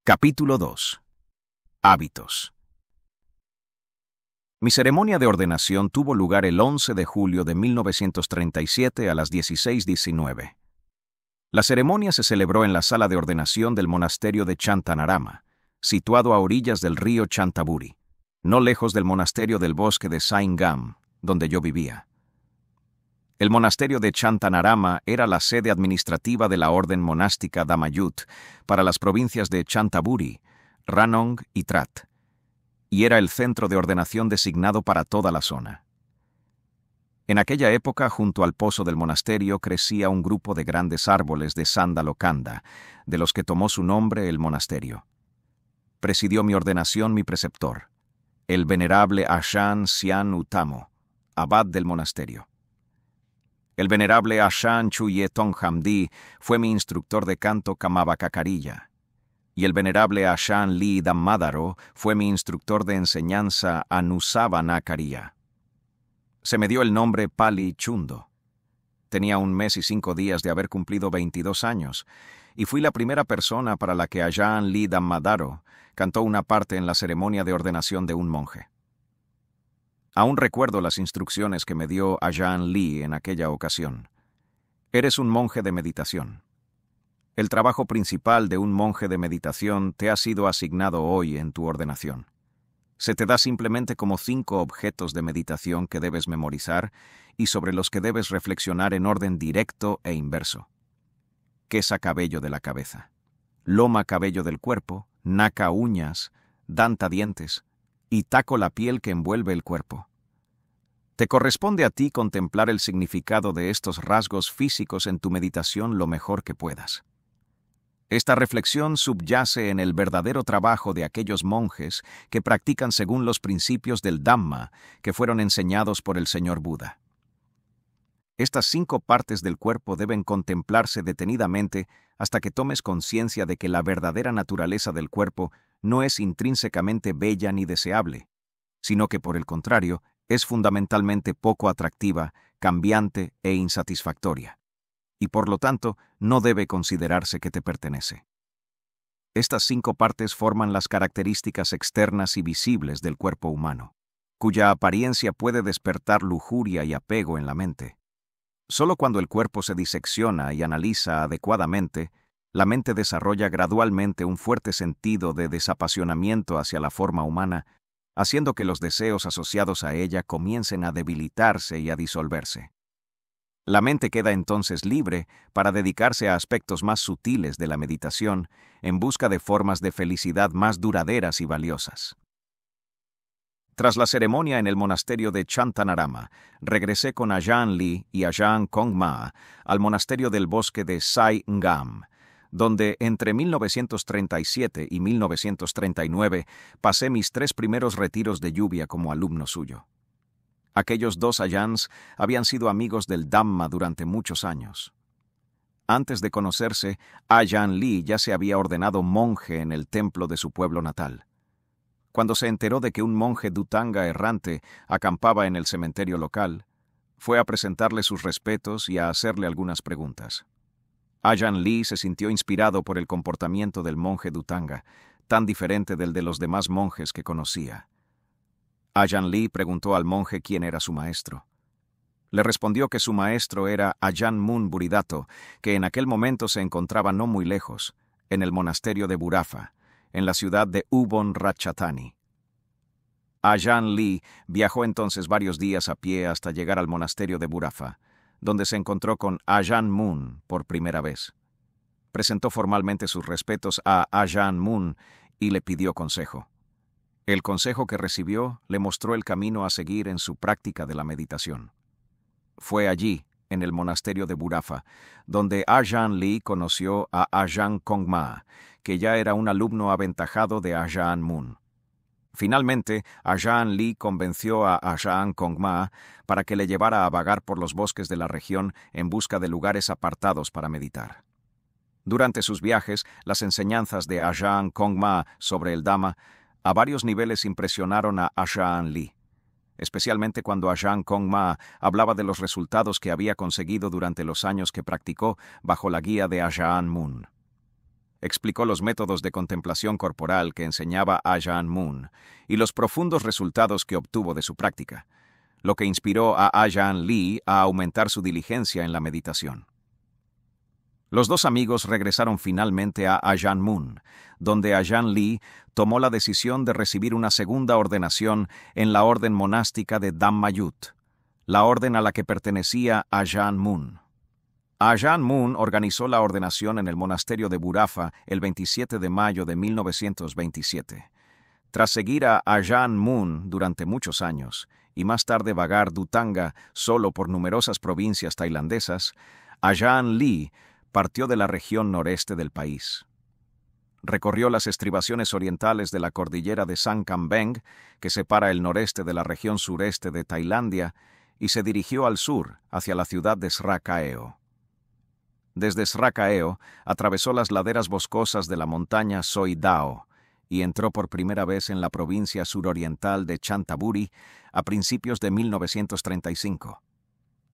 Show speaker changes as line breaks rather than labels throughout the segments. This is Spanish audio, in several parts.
Capítulo 2. Hábitos. Mi ceremonia de ordenación tuvo lugar el 11 de julio de 1937 a las 16:19. La ceremonia se celebró en la sala de ordenación del monasterio de Chantanarama, situado a orillas del río Chantaburi, no lejos del monasterio del bosque de Saingam, donde yo vivía. El monasterio de Chantanarama era la sede administrativa de la orden monástica Dhammayut para las provincias de Chantaburi, Ranong y Trat, y era el centro de ordenación designado para toda la zona. En aquella época, junto al pozo del monasterio, crecía un grupo de grandes árboles de sándalo kanda, de los que tomó su nombre el monasterio. Presidió mi ordenación mi preceptor, el venerable Ajahn Sian Utamo, abad del monasterio. El venerable Ajahn Chuye Tonghamdi fue mi instructor de canto Kamabakakarilla, y el venerable Ajahn Lee Dhammadaro fue mi instructor de enseñanza Anusavanakariya. Se me dio el nombre Pali Chundo. Tenía 1 mes y 5 días de haber cumplido 22 años, y fui la primera persona para la que Ajahn Lee Dhammadaro cantó una parte en la ceremonia de ordenación de un monje. Aún recuerdo las instrucciones que me dio Ajahn Lee en aquella ocasión. Eres un monje de meditación. El trabajo principal de un monje de meditación te ha sido asignado hoy en tu ordenación. Se te da simplemente como 5 objetos de meditación que debes memorizar y sobre los que debes reflexionar en orden directo e inverso. Kesa, cabello de la cabeza; loma, cabello del cuerpo; naka, uñas; danta, dientes; y taco, la piel que envuelve el cuerpo. Te corresponde a ti contemplar el significado de estos rasgos físicos en tu meditación lo mejor que puedas. Esta reflexión subyace en el verdadero trabajo de aquellos monjes que practican según los principios del Dhamma que fueron enseñados por el Señor Buda. Estas 5 partes del cuerpo deben contemplarse detenidamente hasta que tomes conciencia de que la verdadera naturaleza del cuerpo no es intrínsecamente bella ni deseable, sino que, por el contrario, es fundamentalmente poco atractiva, cambiante e insatisfactoria, y por lo tanto no debe considerarse que te pertenece. Estas 5 partes forman las características externas y visibles del cuerpo humano, cuya apariencia puede despertar lujuria y apego en la mente. Solo cuando el cuerpo se disecciona y analiza adecuadamente, la mente desarrolla gradualmente un fuerte sentido de desapasionamiento hacia la forma humana, haciendo que los deseos asociados a ella comiencen a debilitarse y a disolverse. La mente queda entonces libre para dedicarse a aspectos más sutiles de la meditación, en busca de formas de felicidad más duraderas y valiosas. Tras la ceremonia en el monasterio de Chantanarama, regresé con Ajahn Lee y Ajahn Kongma al monasterio del bosque de Saingam, donde entre 1937 y 1939 pasé mis 3 primeros retiros de lluvia como alumno suyo. Aquellos 2 ayans habían sido amigos del Dhamma durante muchos años. Antes de conocerse, Ajahn Lee ya se había ordenado monje en el templo de su pueblo natal. Cuando se enteró de que un monje Dhutanga errante acampaba en el cementerio local, fue a presentarle sus respetos y a hacerle algunas preguntas. Ajahn Lee se sintió inspirado por el comportamiento del monje Dhutanga, tan diferente del de los demás monjes que conocía. Ajahn Lee preguntó al monje quién era su maestro. Le respondió que su maestro era Ajahn Mun Buridato, que en aquel momento se encontraba no muy lejos, en el monasterio de Burafa, en la ciudad de Ubon Ratchathani. Ajahn Lee viajó entonces varios días a pie hasta llegar al monasterio de Burafa, donde se encontró con Ajahn Mun por primera vez. Presentó formalmente sus respetos a Ajahn Mun y le pidió consejo. El consejo que recibió le mostró el camino a seguir en su práctica de la meditación. Fue allí, en el monasterio de Burafa, donde Ajahn Lee conoció a Ajahn Kongma, que ya era un alumno aventajado de Ajahn Mun. Finalmente, Ajahn Lee convenció a Ajahn Kongma para que le llevara a vagar por los bosques de la región en busca de lugares apartados para meditar. Durante sus viajes, las enseñanzas de Ajahn Kongma sobre el Dhamma a varios niveles impresionaron a Ajahn Lee, especialmente cuando Ajahn Kongma hablaba de los resultados que había conseguido durante los años que practicó bajo la guía de Ajahn Mun. explicó los métodos de contemplación corporal que enseñaba Ajahn Mun y los profundos resultados que obtuvo de su práctica, lo que inspiró a Ajahn Lee a aumentar su diligencia en la meditación. Los dos amigos regresaron finalmente a Ajahn Mun, donde Ajahn Lee tomó la decisión de recibir una segunda ordenación en la orden monástica de Dhammayut, la orden a la que pertenecía Ajahn Mun. Ajahn Mun organizó la ordenación en el monasterio de Burafa el 27 de mayo de 1927. Tras seguir a Ajahn Mun durante muchos años, y más tarde vagar Dhutanga solo por numerosas provincias tailandesas, Ajahn Lee partió de la región noreste del país. Recorrió las estribaciones orientales de la cordillera de Sankambeng, que separa el noreste de la región sureste de Tailandia, y se dirigió al sur, hacia la ciudad de Sra Kaeo. Desde Sra Kaeo, atravesó las laderas boscosas de la montaña Soi Dao y entró por primera vez en la provincia suroriental de Chantaburi a principios de 1935.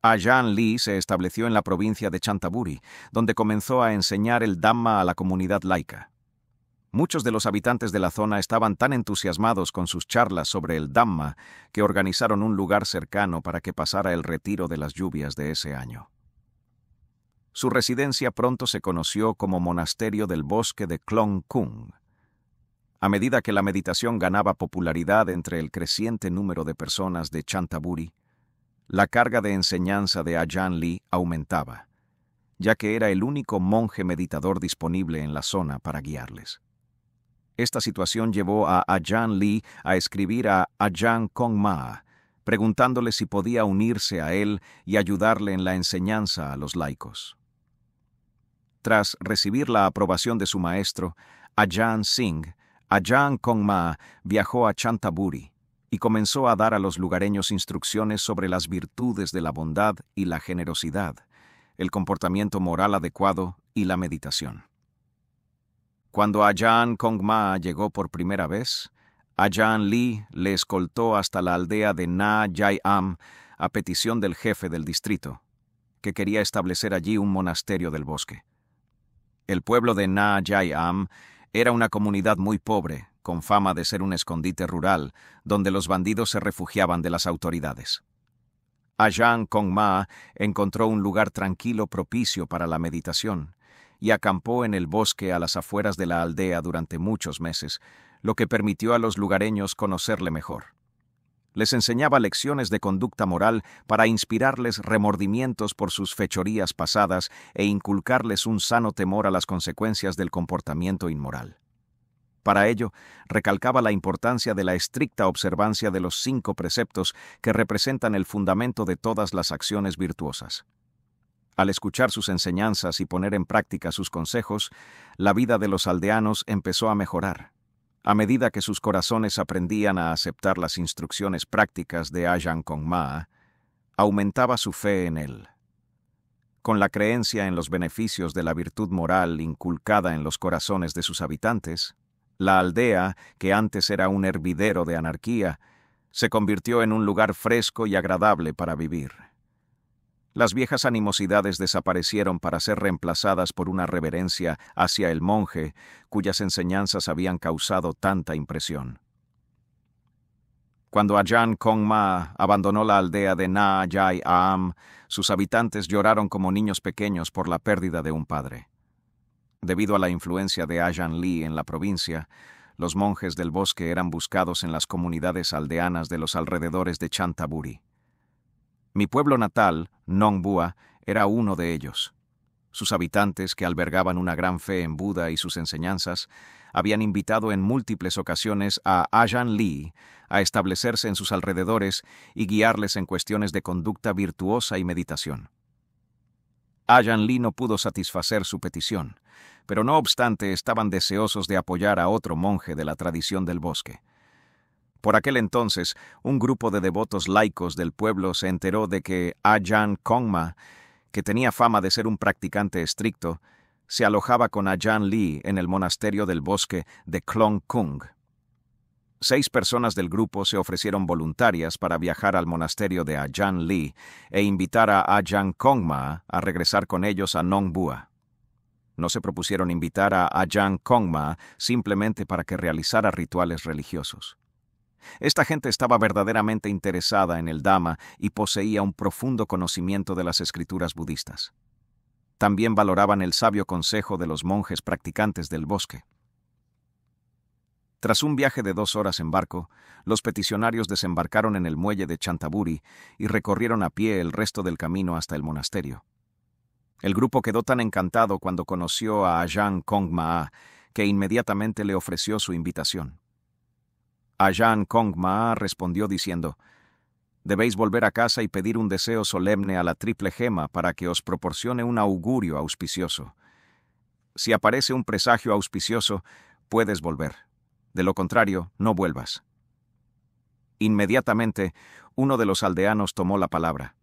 Ajahn Lee se estableció en la provincia de Chantaburi, donde comenzó a enseñar el Dhamma a la comunidad laica. Muchos de los habitantes de la zona estaban tan entusiasmados con sus charlas sobre el Dhamma que organizaron un lugar cercano para que pasara el retiro de las lluvias de ese año. Su residencia pronto se conoció como Monasterio del Bosque de Klong Kung. A medida que la meditación ganaba popularidad entre el creciente número de personas de Chantaburi, la carga de enseñanza de Ajahn Lee aumentaba, ya que era el único monje meditador disponible en la zona para guiarles. Esta situación llevó a Ajahn Lee a escribir a Ajahn Kongma, preguntándole si podía unirse a él y ayudarle en la enseñanza a los laicos. Tras recibir la aprobación de su maestro, Ajahn Singh, Ajahn Kongma viajó a Chantaburi y comenzó a dar a los lugareños instrucciones sobre las virtudes de la bondad y la generosidad, el comportamiento moral adecuado y la meditación. Cuando Ajahn Kongma llegó por primera vez, Ajahn Lee le escoltó hasta la aldea de Na Yai Am a petición del jefe del distrito, que quería establecer allí un monasterio del bosque. El pueblo de Na Yai Am era una comunidad muy pobre, con fama de ser un escondite rural, donde los bandidos se refugiaban de las autoridades. Ajahn Kongma encontró un lugar tranquilo propicio para la meditación y acampó en el bosque a las afueras de la aldea durante muchos meses, lo que permitió a los lugareños conocerle mejor. Les enseñaba lecciones de conducta moral para inspirarles remordimientos por sus fechorías pasadas e inculcarles un sano temor a las consecuencias del comportamiento inmoral. Para ello, recalcaba la importancia de la estricta observancia de los 5 preceptos que representan el fundamento de todas las acciones virtuosas. Al escuchar sus enseñanzas y poner en práctica sus consejos, la vida de los aldeanos empezó a mejorar. A medida que sus corazones aprendían a aceptar las instrucciones prácticas de Ajahn Kongma, aumentaba su fe en él. Con la creencia en los beneficios de la virtud moral inculcada en los corazones de sus habitantes, la aldea, que antes era un hervidero de anarquía, se convirtió en un lugar fresco y agradable para vivir. Las viejas animosidades desaparecieron para ser reemplazadas por una reverencia hacia el monje, cuyas enseñanzas habían causado tanta impresión. Cuando Ajahn Kongma abandonó la aldea de Na Yai Am, sus habitantes lloraron como niños pequeños por la pérdida de un padre. Debido a la influencia de Ajahn Lee en la provincia, los monjes del bosque eran buscados en las comunidades aldeanas de los alrededores de Chantaburi. Mi pueblo natal, Nong Bua, era uno de ellos. Sus habitantes, que albergaban una gran fe en Buda y sus enseñanzas, habían invitado en múltiples ocasiones a Ajahn Lee a establecerse en sus alrededores y guiarles en cuestiones de conducta virtuosa y meditación. Ajahn Lee no pudo satisfacer su petición, pero no obstante estaban deseosos de apoyar a otro monje de la tradición del bosque. Por aquel entonces, un grupo de devotos laicos del pueblo se enteró de que Ajahn Kongma, que tenía fama de ser un practicante estricto, se alojaba con Ajahn Lee en el monasterio del bosque de Klong Kung. 6 personas del grupo se ofrecieron voluntarias para viajar al monasterio de Ajahn Lee e invitar a Ajahn Kongma a regresar con ellos a Nong Bua. No se propusieron invitar a Ajahn Kongma simplemente para que realizara rituales religiosos. Esta gente estaba verdaderamente interesada en el Dhamma y poseía un profundo conocimiento de las escrituras budistas. También valoraban el sabio consejo de los monjes practicantes del bosque. Tras un viaje de 2 horas en barco, los peticionarios desembarcaron en el muelle de Chantaburi y recorrieron a pie el resto del camino hasta el monasterio. El grupo quedó tan encantado cuando conoció a Ajahn Kongma que inmediatamente le ofreció su invitación. Ajahn Kongma respondió diciendo: «Debéis volver a casa y pedir un deseo solemne a la triple gema para que os proporcione un augurio auspicioso. Si aparece un presagio auspicioso, puedes volver. De lo contrario, no vuelvas». Inmediatamente, uno de los aldeanos tomó la palabra.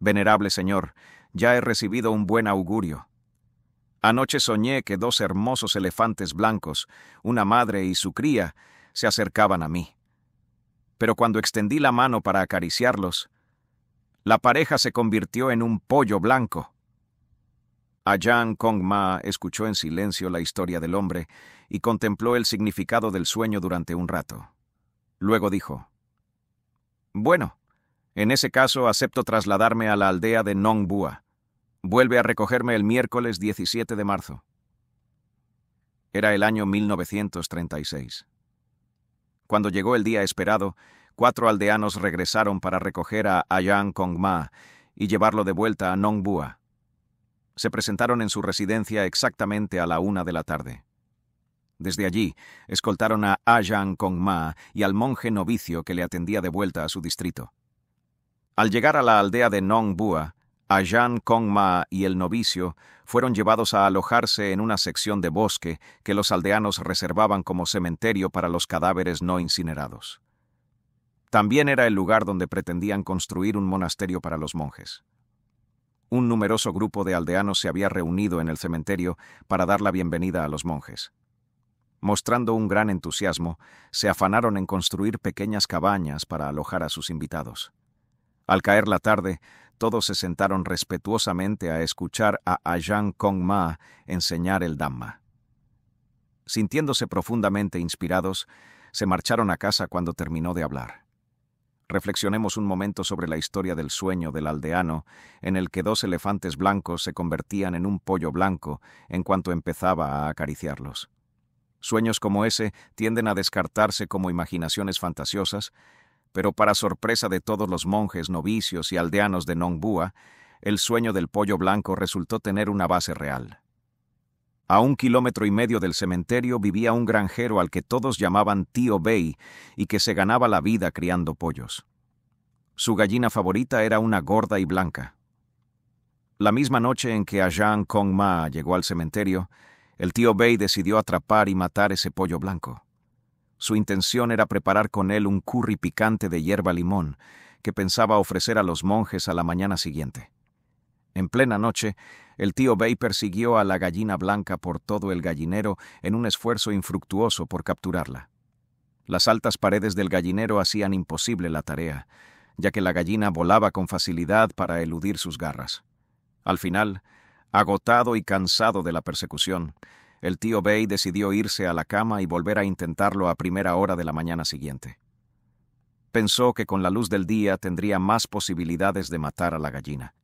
«Venerable señor, ya he recibido un buen augurio. Anoche soñé que 2 hermosos elefantes blancos, una madre y su cría, se acercaban a mí. Pero cuando extendí la mano para acariciarlos, la pareja se convirtió en un pollo blanco». Ajahn Kongma escuchó en silencio la historia del hombre y contempló el significado del sueño durante un rato. Luego dijo: «Bueno, en ese caso acepto trasladarme a la aldea de Nong Bua. Vuelve a recogerme el miércoles 17 de marzo». Era el año 1936. Cuando llegó el día esperado, 4 aldeanos regresaron para recoger a Ajahn Kongma y llevarlo de vuelta a Nong Bua. Se presentaron en su residencia exactamente a la 1 de la tarde. Desde allí, escoltaron a Ajahn Kongma y al monje novicio que le atendía de vuelta a su distrito. Al llegar a la aldea de Nong Bua, Ajahn Kongma y el novicio fueron llevados a alojarse en una sección de bosque que los aldeanos reservaban como cementerio para los cadáveres no incinerados. También era el lugar donde pretendían construir un monasterio para los monjes. Un numeroso grupo de aldeanos se había reunido en el cementerio para dar la bienvenida a los monjes. Mostrando un gran entusiasmo, se afanaron en construir pequeñas cabañas para alojar a sus invitados. Al caer la tarde, todos se sentaron respetuosamente a escuchar a Ajahn Kongma enseñar el Dhamma. Sintiéndose profundamente inspirados, se marcharon a casa cuando terminó de hablar. Reflexionemos un momento sobre la historia del sueño del aldeano, en el que 2 elefantes blancos se convertían en un pollo blanco en cuanto empezaba a acariciarlos. Sueños como ese tienden a descartarse como imaginaciones fantasiosas, pero para sorpresa de todos los monjes, novicios y aldeanos de Nong Bua, el sueño del pollo blanco resultó tener una base real. A 1,5 kilómetros del cementerio vivía un granjero al que todos llamaban Tío Bei y que se ganaba la vida criando pollos. Su gallina favorita era una gorda y blanca. La misma noche en que Ajahn Kongma llegó al cementerio, el Tío Bei decidió atrapar y matar ese pollo blanco. Su intención era preparar con él un curry picante de hierba limón que pensaba ofrecer a los monjes a la mañana siguiente. En plena noche, el Tío Bei persiguió a la gallina blanca por todo el gallinero en un esfuerzo infructuoso por capturarla. Las altas paredes del gallinero hacían imposible la tarea, ya que la gallina volaba con facilidad para eludir sus garras. Al final, agotado y cansado de la persecución, el Tío Bei decidió irse a la cama y volver a intentarlo a primera hora de la mañana siguiente. Pensó que con la luz del día tendría más posibilidades de matar a la gallina.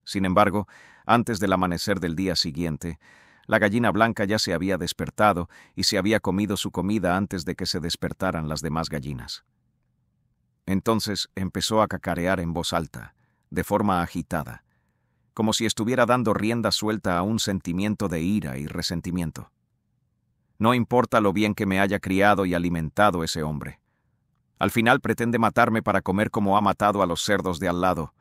Sin embargo, antes del amanecer del día siguiente, la gallina blanca ya se había despertado y se había comido su comida antes de que se despertaran las demás gallinas. Entonces empezó a cacarear en voz alta, de forma agitada, como si estuviera dando rienda suelta a un sentimiento de ira y resentimiento. No importa lo bien que me haya criado y alimentado ese hombre. Al final pretende matarme para comer como ha matado a los cerdos de al lado.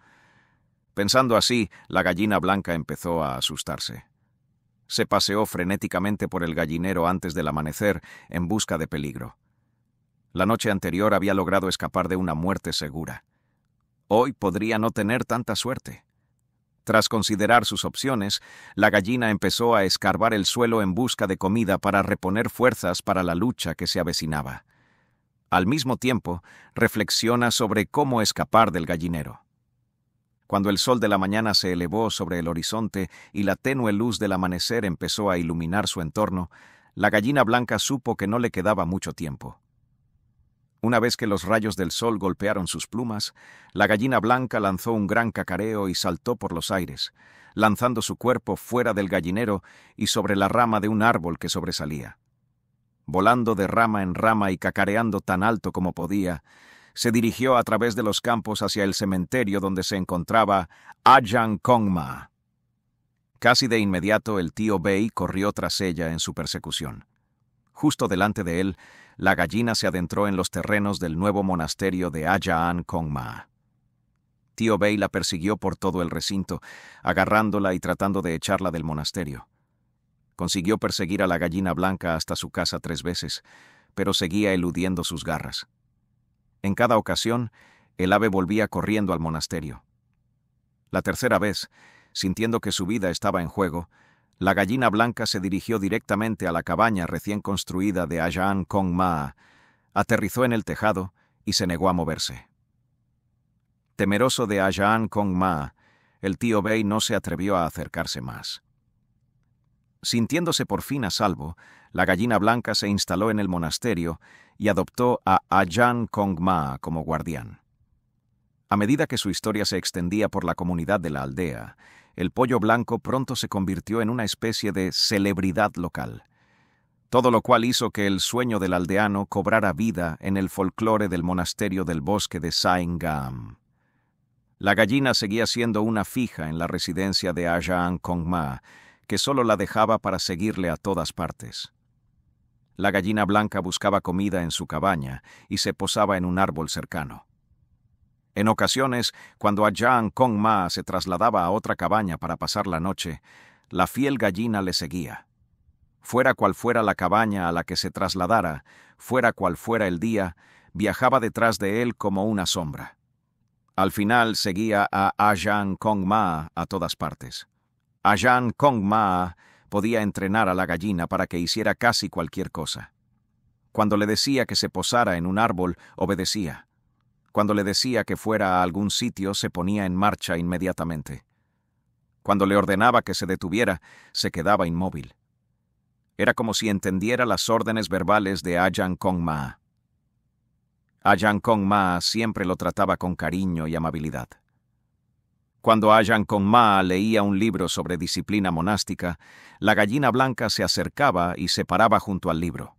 Pensando así, la gallina blanca empezó a asustarse. Se paseó frenéticamente por el gallinero antes del amanecer en busca de peligro. La noche anterior había logrado escapar de una muerte segura. Hoy podría no tener tanta suerte. Tras considerar sus opciones, la gallina empezó a escarbar el suelo en busca de comida para reponer fuerzas para la lucha que se avecinaba. Al mismo tiempo, reflexiona sobre cómo escapar del gallinero. Cuando el sol de la mañana se elevó sobre el horizonte y la tenue luz del amanecer empezó a iluminar su entorno, la gallina blanca supo que no le quedaba mucho tiempo. Una vez que los rayos del sol golpearon sus plumas, la gallina blanca lanzó un gran cacareo y saltó por los aires, lanzando su cuerpo fuera del gallinero y sobre la rama de un árbol que sobresalía. Volando de rama en rama y cacareando tan alto como podía, se dirigió a través de los campos hacia el cementerio donde se encontraba Ajahn Kongma. Casi de inmediato el tío Bei corrió tras ella en su persecución. Justo delante de él, la gallina se adentró en los terrenos del nuevo monasterio de Ajahn Kongma. Tío Bei la persiguió por todo el recinto, agarrándola y tratando de echarla del monasterio. Consiguió perseguir a la gallina blanca hasta su casa 3 veces, pero seguía eludiendo sus garras. En cada ocasión, el ave volvía corriendo al monasterio. La tercera vez, sintiendo que su vida estaba en juego, la gallina blanca se dirigió directamente a la cabaña recién construida de Ajahn Kongma, aterrizó en el tejado y se negó a moverse. Temeroso de Ajahn Kongma, el tío Bei no se atrevió a acercarse más. Sintiéndose por fin a salvo, la gallina blanca se instaló en el monasterio y adoptó a Ajahn Kongma como guardián. A medida que su historia se extendía por la comunidad de la aldea, el pollo blanco pronto se convirtió en una especie de celebridad local, todo lo cual hizo que el sueño del aldeano cobrara vida en el folclore del monasterio del bosque de Saingam. La gallina seguía siendo una fija en la residencia de Ajahn Kongma, que solo la dejaba para seguirle a todas partes. La gallina blanca buscaba comida en su cabaña y se posaba en un árbol cercano. En ocasiones, cuando Ajahn Kongma se trasladaba a otra cabaña para pasar la noche, la fiel gallina le seguía. Fuera cual fuera la cabaña a la que se trasladara, fuera cual fuera el día, viajaba detrás de él como una sombra. Al final seguía a Ajahn Kongma a todas partes. Ajahn Kongma podía entrenar a la gallina para que hiciera casi cualquier cosa. Cuando le decía que se posara en un árbol, obedecía. Cuando le decía que fuera a algún sitio, se ponía en marcha inmediatamente. Cuando le ordenaba que se detuviera, se quedaba inmóvil. Era como si entendiera las órdenes verbales de Ajahn Kongma. Ajahn Kongma siempre lo trataba con cariño y amabilidad. Cuando Ajahn Kongma leía un libro sobre disciplina monástica, la gallina blanca se acercaba y se paraba junto al libro.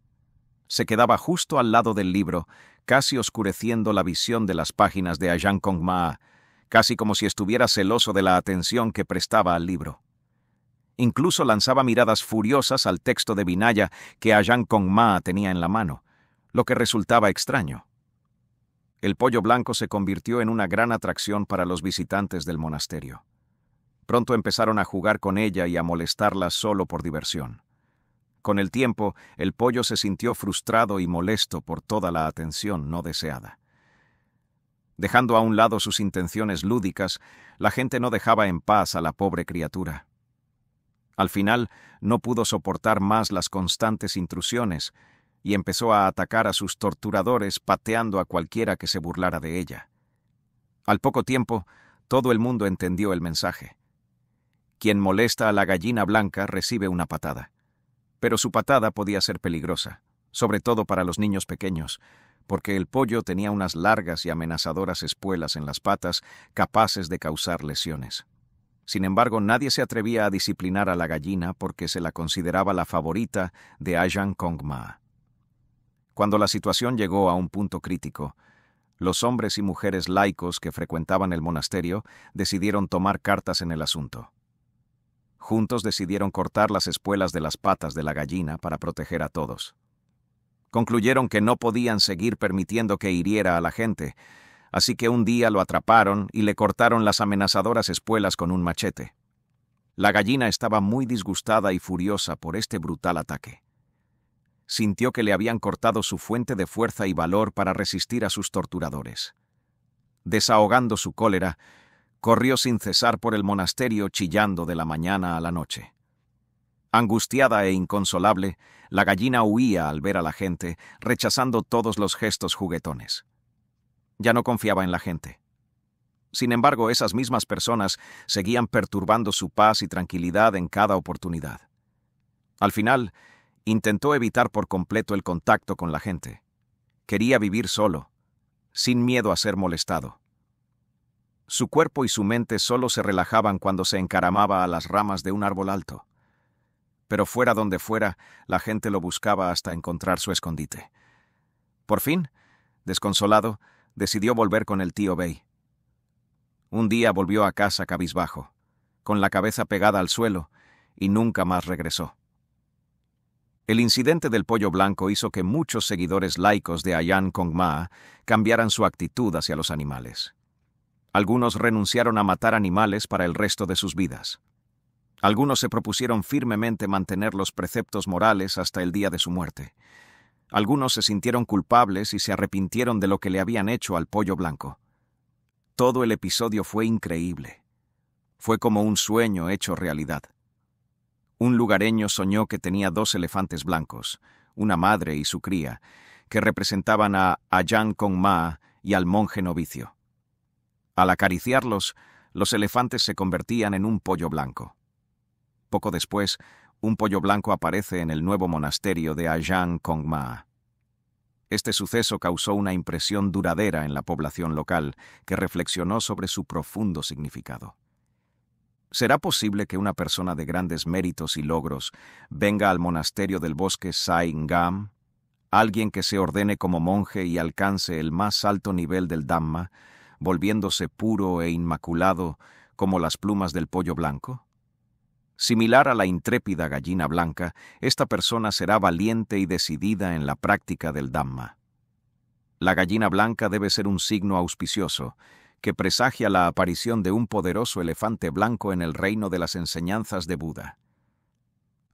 Se quedaba justo al lado del libro, casi oscureciendo la visión de las páginas de Ajahn Kongma, casi como si estuviera celoso de la atención que prestaba al libro. Incluso lanzaba miradas furiosas al texto de Vinaya que Ajahn Kongma tenía en la mano, lo que resultaba extraño. El pollo blanco se convirtió en una gran atracción para los visitantes del monasterio. Pronto empezaron a jugar con ella y a molestarla solo por diversión. Con el tiempo, el pollo se sintió frustrado y molesto por toda la atención no deseada. Dejando a un lado sus intenciones lúdicas, la gente no dejaba en paz a la pobre criatura. Al final, no pudo soportar más las constantes intrusiones y empezó a atacar a sus torturadores pateando a cualquiera que se burlara de ella. Al poco tiempo, todo el mundo entendió el mensaje. Quien molesta a la gallina blanca recibe una patada. Pero su patada podía ser peligrosa, sobre todo para los niños pequeños, porque el pollo tenía unas largas y amenazadoras espuelas en las patas capaces de causar lesiones. Sin embargo, nadie se atrevía a disciplinar a la gallina porque se la consideraba la favorita de Ajahn Kongma. Cuando la situación llegó a un punto crítico, los hombres y mujeres laicos que frecuentaban el monasterio decidieron tomar cartas en el asunto. Juntos decidieron cortar las espuelas de las patas de la gallina para proteger a todos. Concluyeron que no podían seguir permitiendo que hiriera a la gente, así que un día lo atraparon y le cortaron las amenazadoras espuelas con un machete. La gallina estaba muy disgustada y furiosa por este brutal ataque. Sintió que le habían cortado su fuente de fuerza y valor para resistir a sus torturadores. Desahogando su cólera, corrió sin cesar por el monasterio chillando de la mañana a la noche. Angustiada e inconsolable, la gallina huía al ver a la gente, rechazando todos los gestos juguetones. Ya no confiaba en la gente. Sin embargo, esas mismas personas seguían perturbando su paz y tranquilidad en cada oportunidad. Al final, intentó evitar por completo el contacto con la gente. Quería vivir solo, sin miedo a ser molestado. Su cuerpo y su mente solo se relajaban cuando se encaramaba a las ramas de un árbol alto. Pero fuera donde fuera, la gente lo buscaba hasta encontrar su escondite. Por fin, desconsolado, decidió volver con el tío Bay. Un día volvió a casa cabizbajo, con la cabeza pegada al suelo, y nunca más regresó. El incidente del pollo blanco hizo que muchos seguidores laicos de Ajahn Kongma cambiaran su actitud hacia los animales. Algunos renunciaron a matar animales para el resto de sus vidas. Algunos se propusieron firmemente mantener los preceptos morales hasta el día de su muerte. Algunos se sintieron culpables y se arrepintieron de lo que le habían hecho al pollo blanco. Todo el episodio fue increíble. Fue como un sueño hecho realidad. Un lugareño soñó que tenía 2 elefantes blancos, una madre y su cría, que representaban a Ajahn Kongma y al monje novicio. Al acariciarlos, los elefantes se convertían en un pollo blanco. Poco después, un pollo blanco aparece en el nuevo monasterio de Ajahn Kongma. Este suceso causó una impresión duradera en la población local, que reflexionó sobre su profundo significado. ¿Será posible que una persona de grandes méritos y logros venga al monasterio del bosque Saingam, alguien que se ordene como monje y alcance el más alto nivel del Dhamma, volviéndose puro e inmaculado como las plumas del pollo blanco? Similar a la intrépida gallina blanca, esta persona será valiente y decidida en la práctica del Dhamma. La gallina blanca debe ser un signo auspicioso, que presagia la aparición de un poderoso elefante blanco en el reino de las enseñanzas de Buda.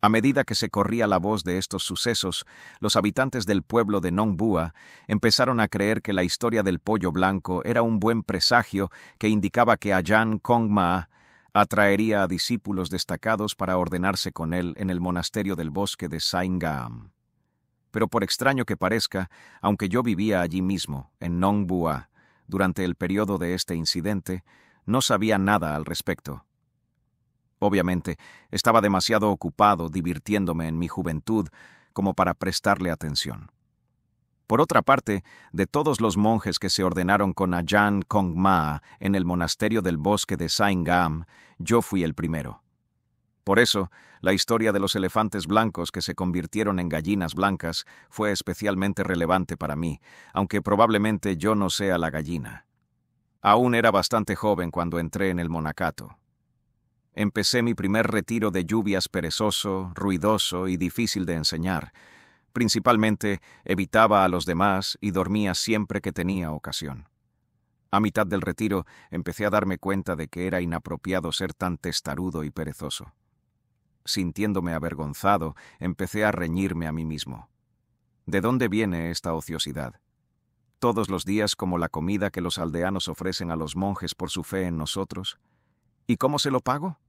A medida que se corría la voz de estos sucesos, los habitantes del pueblo de Nong Bua empezaron a creer que la historia del pollo blanco era un buen presagio que indicaba que Ajahn Kongma atraería a discípulos destacados para ordenarse con él en el monasterio del bosque de Saingam. Pero por extraño que parezca, aunque yo vivía allí mismo, en Nong Bua, durante el periodo de este incidente, no sabía nada al respecto. Obviamente, estaba demasiado ocupado divirtiéndome en mi juventud como para prestarle atención. Por otra parte, de todos los monjes que se ordenaron con Ajahn Kongma en el monasterio del bosque de Saingam, yo fui el primero. Por eso, la historia de los elefantes blancos que se convirtieron en gallinas blancas fue especialmente relevante para mí, aunque probablemente yo no sea la gallina. Aún era bastante joven cuando entré en el monacato. Empecé mi primer retiro de lluvias perezoso, ruidoso y difícil de enseñar. Principalmente, evitaba a los demás y dormía siempre que tenía ocasión. A mitad del retiro, empecé a darme cuenta de que era inapropiado ser tan testarudo y perezoso. Sintiéndome avergonzado, empecé a reñirme a mí mismo. ¿De dónde viene esta ociosidad? ¿Todos los días como la comida que los aldeanos ofrecen a los monjes por su fe en nosotros? ¿Y cómo se lo pago?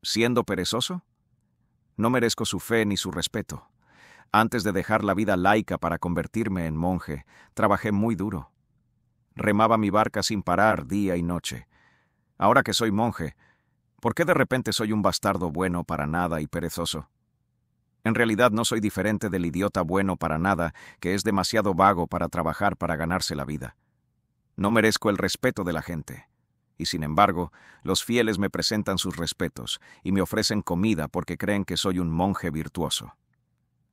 ¿Siendo perezoso? No merezco su fe ni su respeto. Antes de dejar la vida laica para convertirme en monje, trabajé muy duro. Remaba mi barca sin parar día y noche. Ahora que soy monje, ¿por qué de repente soy un bastardo bueno para nada y perezoso? En realidad no soy diferente del idiota bueno para nada que es demasiado vago para trabajar para ganarse la vida. No merezco el respeto de la gente. Y sin embargo, los fieles me presentan sus respetos y me ofrecen comida porque creen que soy un monje virtuoso.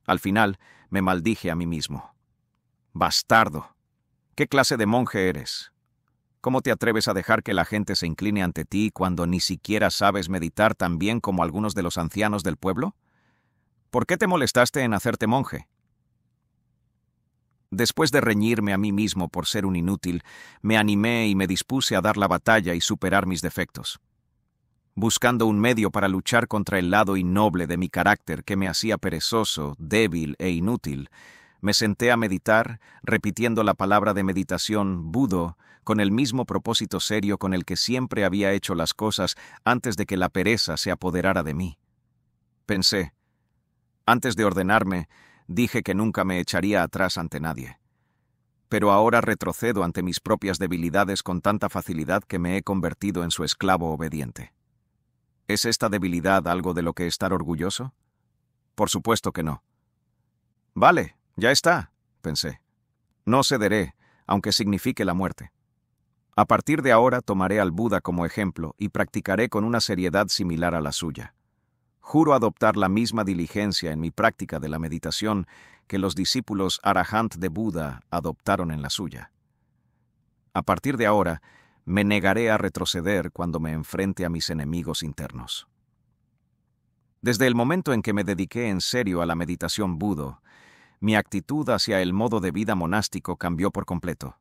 Al final, me maldije a mí mismo. ¡Bastardo! ¿Qué clase de monje eres? ¿Cómo te atreves a dejar que la gente se incline ante ti cuando ni siquiera sabes meditar tan bien como algunos de los ancianos del pueblo? ¿Por qué te molestaste en hacerte monje? Después de reñirme a mí mismo por ser un inútil, me animé y me dispuse a dar la batalla y superar mis defectos. Buscando un medio para luchar contra el lado innoble de mi carácter que me hacía perezoso, débil e inútil, me senté a meditar, repitiendo la palabra de meditación Budo con el mismo propósito serio con el que siempre había hecho las cosas antes de que la pereza se apoderara de mí. Pensé, antes de ordenarme, dije que nunca me echaría atrás ante nadie. pero ahora retrocedo ante mis propias debilidades con tanta facilidad que me he convertido en su esclavo obediente. ¿Es esta debilidad algo de lo que estar orgulloso? Por supuesto que no. Vale, ya está, pensé. No cederé, aunque signifique la muerte. A partir de ahora tomaré al Buda como ejemplo y practicaré con una seriedad similar a la suya. Juro adoptar la misma diligencia en mi práctica de la meditación que los discípulos Arahant de Buda adoptaron en la suya. A partir de ahora, me negaré a retroceder cuando me enfrente a mis enemigos internos. Desde el momento en que me dediqué en serio a la meditación Budo, mi actitud hacia el modo de vida monástico cambió por completo.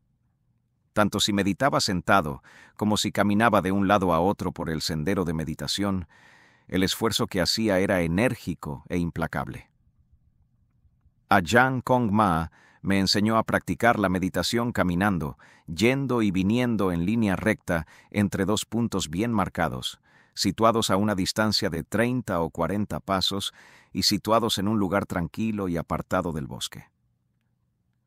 Tanto si meditaba sentado como si caminaba de un lado a otro por el sendero de meditación, el esfuerzo que hacía era enérgico e implacable. Ajahn Kong Ma me enseñó a practicar la meditación caminando, yendo y viniendo en línea recta entre dos puntos bien marcados, situados a una distancia de 30 o 40 pasos y situados en un lugar tranquilo y apartado del bosque.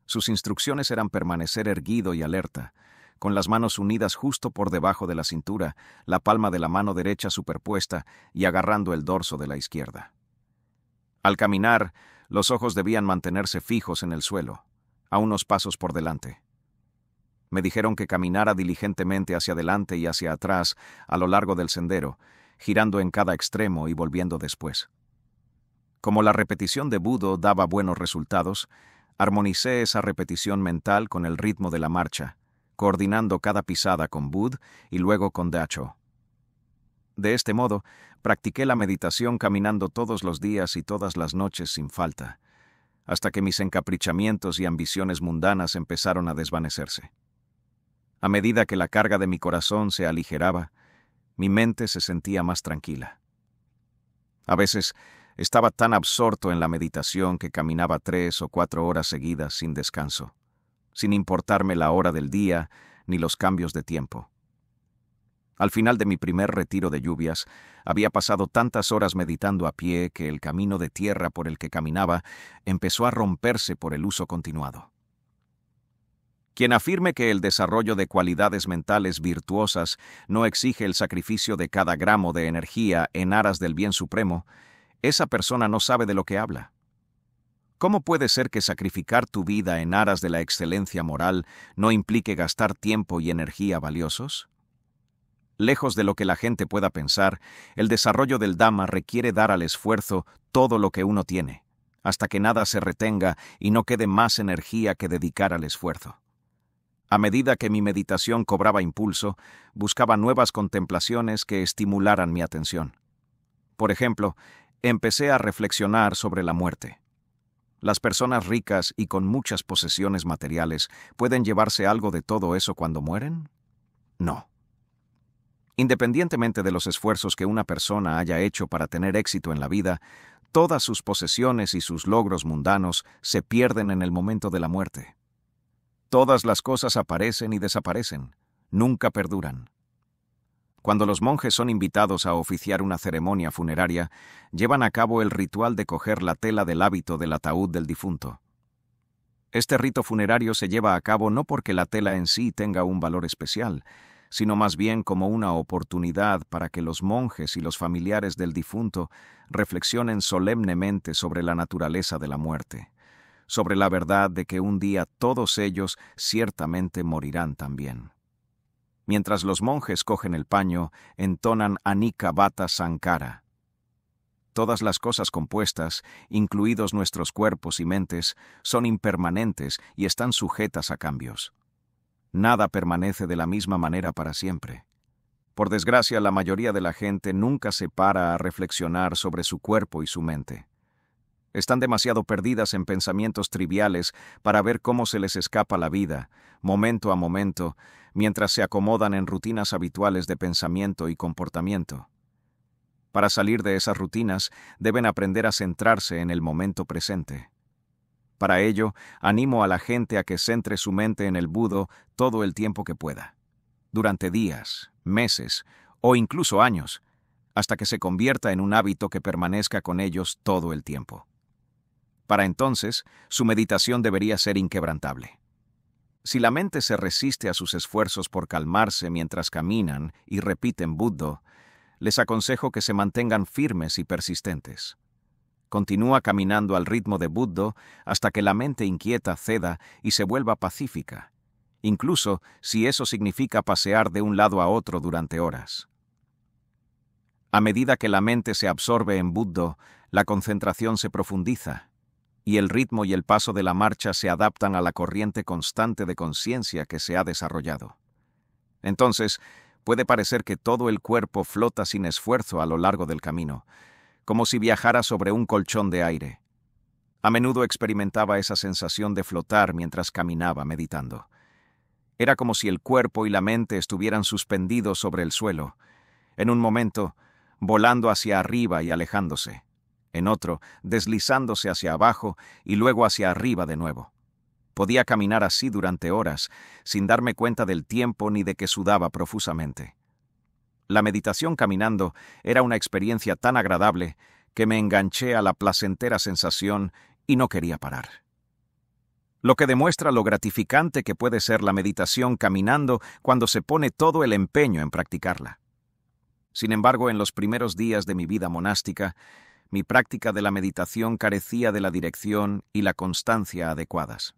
Sus instrucciones eran permanecer erguido y alerta, con las manos unidas justo por debajo de la cintura, la palma de la mano derecha superpuesta y agarrando el dorso de la izquierda. Al caminar, los ojos debían mantenerse fijos en el suelo, a unos pasos por delante. Me dijeron que caminara diligentemente hacia adelante y hacia atrás a lo largo del sendero, girando en cada extremo y volviendo después. Como la repetición de Budo daba buenos resultados, armonicé esa repetición mental con el ritmo de la marcha, coordinando cada pisada con Bud y luego con Dacho. De este modo, practiqué la meditación caminando todos los días y todas las noches sin falta, hasta que mis encaprichamientos y ambiciones mundanas empezaron a desvanecerse. A medida que la carga de mi corazón se aligeraba, mi mente se sentía más tranquila. A veces, estaba tan absorto en la meditación que caminaba 3 o 4 horas seguidas sin descanso, sin importarme la hora del día ni los cambios de tiempo. Al final de mi primer retiro de lluvias, había pasado tantas horas meditando a pie que el camino de tierra por el que caminaba empezó a romperse por el uso continuado. Quien afirme que el desarrollo de cualidades mentales virtuosas no exige el sacrificio de cada gramo de energía en aras del bien supremo, esa persona no sabe de lo que habla. ¿Cómo puede ser que sacrificar tu vida en aras de la excelencia moral no implique gastar tiempo y energía valiosos? Lejos de lo que la gente pueda pensar, el desarrollo del Dhamma requiere dar al esfuerzo todo lo que uno tiene, hasta que nada se retenga y no quede más energía que dedicar al esfuerzo. A medida que mi meditación cobraba impulso, buscaba nuevas contemplaciones que estimularan mi atención. Por ejemplo, empecé a reflexionar sobre la muerte. ¿Las personas ricas y con muchas posesiones materiales pueden llevarse algo de todo eso cuando mueren? No. Independientemente de los esfuerzos que una persona haya hecho para tener éxito en la vida, todas sus posesiones y sus logros mundanos se pierden en el momento de la muerte. Todas las cosas aparecen y desaparecen, nunca perduran. Cuando los monjes son invitados a oficiar una ceremonia funeraria, llevan a cabo el ritual de coger la tela del hábito del ataúd del difunto. Este rito funerario se lleva a cabo no porque la tela en sí tenga un valor especial, sino más bien como una oportunidad para que los monjes y los familiares del difunto reflexionen solemnemente sobre la naturaleza de la muerte, sobre la verdad de que un día todos ellos ciertamente morirán también. Mientras los monjes cogen el paño, entonan Anika Bata Sankara. Todas las cosas compuestas, incluidos nuestros cuerpos y mentes, son impermanentes y están sujetas a cambios. Nada permanece de la misma manera para siempre. Por desgracia, la mayoría de la gente nunca se para a reflexionar sobre su cuerpo y su mente. Están demasiado perdidas en pensamientos triviales para ver cómo se les escapa la vida, momento a momento, mientras se acomodan en rutinas habituales de pensamiento y comportamiento. Para salir de esas rutinas, deben aprender a centrarse en el momento presente. Para ello, animo a la gente a que centre su mente en el Budo todo el tiempo que pueda, durante días, meses o incluso años, hasta que se convierta en un hábito que permanezca con ellos todo el tiempo. Para entonces, su meditación debería ser inquebrantable. Si la mente se resiste a sus esfuerzos por calmarse mientras caminan y repiten Buddha, les aconsejo que se mantengan firmes y persistentes. Continúa caminando al ritmo de Buddha hasta que la mente inquieta ceda y se vuelva pacífica, incluso si eso significa pasear de un lado a otro durante horas. A medida que la mente se absorbe en Buddha, la concentración se profundiza, y el ritmo y el paso de la marcha se adaptan a la corriente constante de conciencia que se ha desarrollado. Entonces, puede parecer que todo el cuerpo flota sin esfuerzo a lo largo del camino, como si viajara sobre un colchón de aire. A menudo experimentaba esa sensación de flotar mientras caminaba meditando. Era como si el cuerpo y la mente estuvieran suspendidos sobre el suelo, en un momento, volando hacia arriba y alejándose, en otro, deslizándose hacia abajo y luego hacia arriba de nuevo. Podía caminar así durante horas, sin darme cuenta del tiempo ni de que sudaba profusamente. La meditación caminando era una experiencia tan agradable que me enganché a la placentera sensación y no quería parar. Lo que demuestra lo gratificante que puede ser la meditación caminando cuando se pone todo el empeño en practicarla. Sin embargo, en los primeros días de mi vida monástica, mi práctica de la meditación carecía de la dirección y la constancia adecuadas.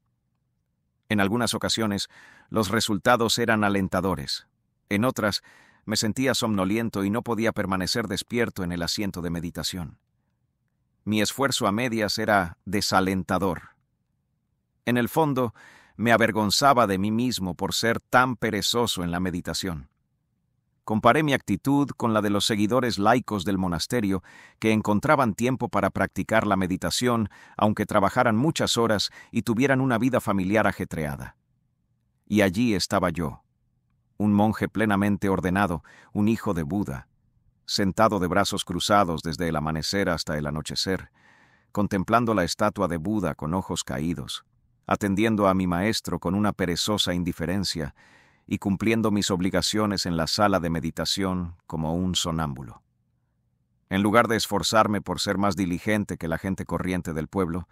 En algunas ocasiones, los resultados eran alentadores. En otras, me sentía somnoliento y no podía permanecer despierto en el asiento de meditación. Mi esfuerzo a medias era desalentador. En el fondo, me avergonzaba de mí mismo por ser tan perezoso en la meditación. Comparé mi actitud con la de los seguidores laicos del monasterio que encontraban tiempo para practicar la meditación, aunque trabajaran muchas horas y tuvieran una vida familiar ajetreada. Y allí estaba yo, un monje plenamente ordenado, un hijo de Buda, sentado de brazos cruzados desde el amanecer hasta el anochecer, contemplando la estatua de Buda con ojos caídos, atendiendo a mi maestro con una perezosa indiferencia, y cumpliendo mis obligaciones en la sala de meditación como un sonámbulo. En lugar de esforzarme por ser más diligente que la gente corriente del pueblo,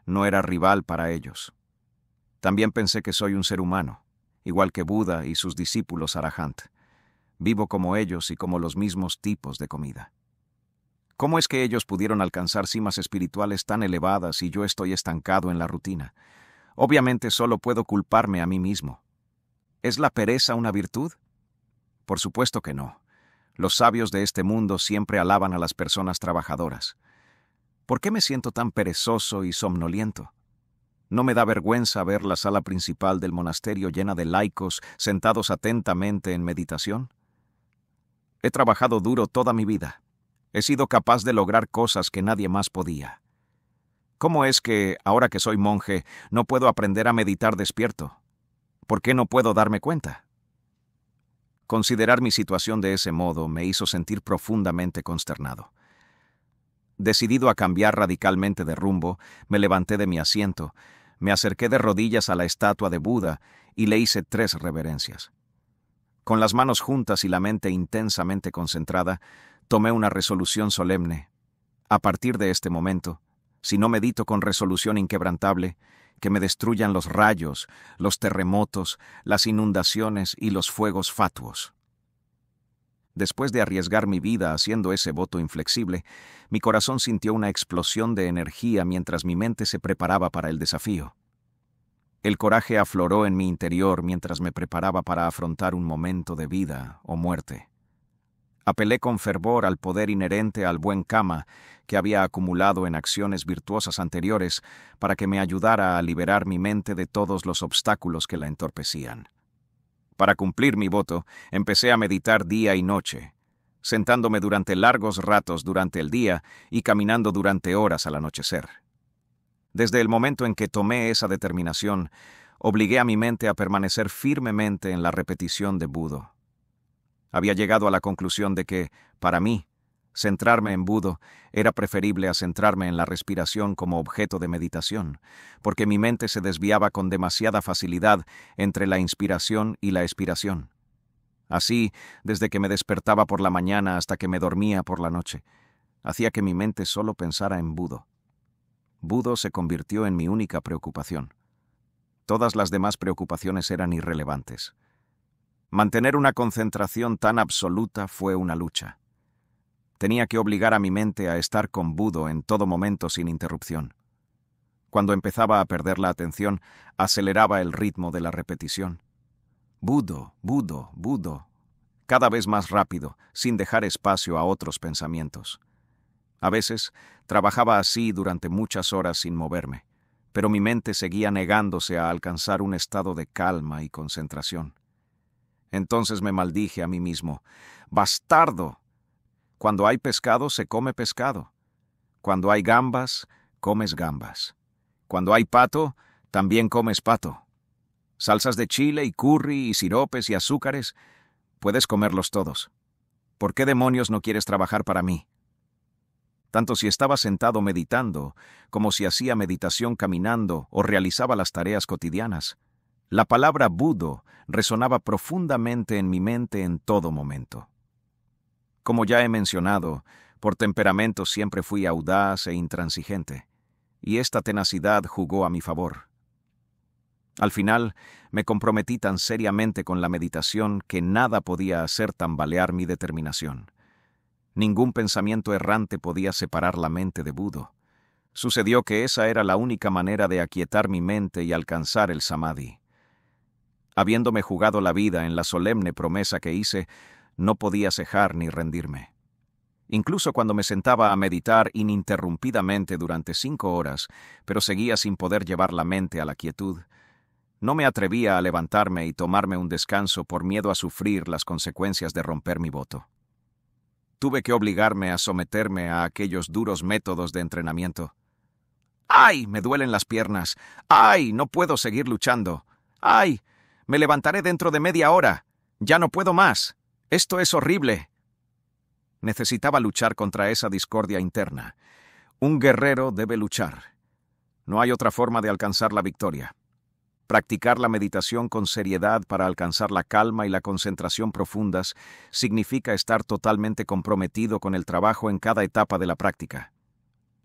no era rival para ellos. También pensé que soy un ser humano, igual que Buda y sus discípulos Arahant. Vivo como ellos y como los mismos tipos de comida. ¿Cómo es que ellos pudieron alcanzar cimas espirituales tan elevadas y yo estoy estancado en la rutina? Obviamente solo puedo culparme a mí mismo. ¿Es la pereza una virtud? Por supuesto que no. Los sabios de este mundo siempre alaban a las personas trabajadoras. ¿Por qué me siento tan perezoso y somnoliento? ¿No me da vergüenza ver la sala principal del monasterio llena de laicos sentados atentamente en meditación? He trabajado duro toda mi vida. He sido capaz de lograr cosas que nadie más podía. ¿Cómo es que, ahora que soy monje, no puedo aprender a meditar despierto? ¿Por qué no puedo darme cuenta? Considerar mi situación de ese modo me hizo sentir profundamente consternado. Decidido a cambiar radicalmente de rumbo, me levanté de mi asiento, me acerqué de rodillas a la estatua de Buda y le hice 3 reverencias. Con las manos juntas y la mente intensamente concentrada, tomé una resolución solemne. A partir de este momento, si no medito con resolución inquebrantable, que me destruyan los rayos, los terremotos, las inundaciones y los fuegos fatuos. Después de arriesgar mi vida haciendo ese voto inflexible, mi corazón sintió una explosión de energía mientras mi mente se preparaba para el desafío. El coraje afloró en mi interior mientras me preparaba para afrontar un momento de vida o muerte. Apelé con fervor al poder inherente al buen karma que había acumulado en acciones virtuosas anteriores para que me ayudara a liberar mi mente de todos los obstáculos que la entorpecían. Para cumplir mi voto, empecé a meditar día y noche, sentándome durante largos ratos durante el día y caminando durante horas al anochecer. Desde el momento en que tomé esa determinación, obligué a mi mente a permanecer firmemente en la repetición de Buda. Había llegado a la conclusión de que, para mí, centrarme en Buda era preferible a centrarme en la respiración como objeto de meditación, porque mi mente se desviaba con demasiada facilidad entre la inspiración y la expiración. Así, desde que me despertaba por la mañana hasta que me dormía por la noche, hacía que mi mente solo pensara en Buda. Buda se convirtió en mi única preocupación. Todas las demás preocupaciones eran irrelevantes. Mantener una concentración tan absoluta fue una lucha. Tenía que obligar a mi mente a estar con Budo en todo momento sin interrupción. Cuando empezaba a perder la atención, aceleraba el ritmo de la repetición. Budo, Budo, Budo. Cada vez más rápido, sin dejar espacio a otros pensamientos. A veces, trabajaba así durante muchas horas sin moverme, pero mi mente seguía negándose a alcanzar un estado de calma y concentración. Entonces me maldije a mí mismo. ¡Bastardo! Cuando hay pescado, se come pescado. Cuando hay gambas, comes gambas. Cuando hay pato, también comes pato. Salsas de chile y curry y siropes y azúcares, puedes comerlos todos. ¿Por qué demonios no quieres trabajar para mí? Tanto si estaba sentado meditando, como si hacía meditación caminando o realizaba las tareas cotidianas, la palabra Budo resonaba profundamente en mi mente en todo momento. Como ya he mencionado, por temperamento siempre fui audaz e intransigente, y esta tenacidad jugó a mi favor. Al final, me comprometí tan seriamente con la meditación que nada podía hacer tambalear mi determinación. Ningún pensamiento errante podía separar la mente de Budo. Sucedió que esa era la única manera de aquietar mi mente y alcanzar el samadhi. Habiéndome jugado la vida en la solemne promesa que hice, no podía cejar ni rendirme. Incluso cuando me sentaba a meditar ininterrumpidamente durante 5 horas, pero seguía sin poder llevar la mente a la quietud, no me atrevía a levantarme y tomarme un descanso por miedo a sufrir las consecuencias de romper mi voto. Tuve que obligarme a someterme a aquellos duros métodos de entrenamiento. ¡Ay! Me duelen las piernas. ¡Ay! No puedo seguir luchando. ¡Ay! Me levantaré dentro de media hora. Ya no puedo más. Esto es horrible. Necesitaba luchar contra esa discordia interna. Un guerrero debe luchar. No hay otra forma de alcanzar la victoria. Practicar la meditación con seriedad para alcanzar la calma y la concentración profundas significa estar totalmente comprometido con el trabajo en cada etapa de la práctica.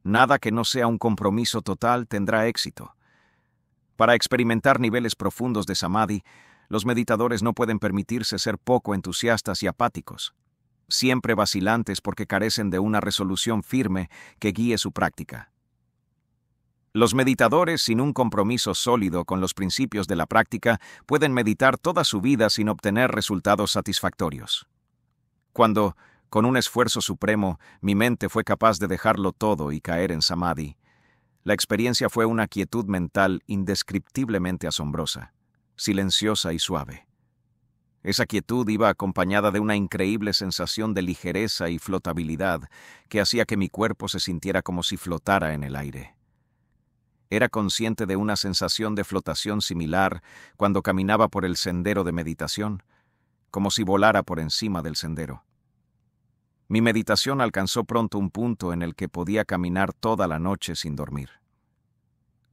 Nada que no sea un compromiso total tendrá éxito. Para experimentar niveles profundos de samadhi, los meditadores no pueden permitirse ser poco entusiastas y apáticos, siempre vacilantes porque carecen de una resolución firme que guíe su práctica. Los meditadores sin un compromiso sólido con los principios de la práctica pueden meditar toda su vida sin obtener resultados satisfactorios. Cuando, con un esfuerzo supremo, mi mente fue capaz de dejarlo todo y caer en samadhi, la experiencia fue una quietud mental indescriptiblemente asombrosa, silenciosa y suave. Esa quietud iba acompañada de una increíble sensación de ligereza y flotabilidad que hacía que mi cuerpo se sintiera como si flotara en el aire. Era consciente de una sensación de flotación similar cuando caminaba por el sendero de meditación, como si volara por encima del sendero. Mi meditación alcanzó pronto un punto en el que podía caminar toda la noche sin dormir.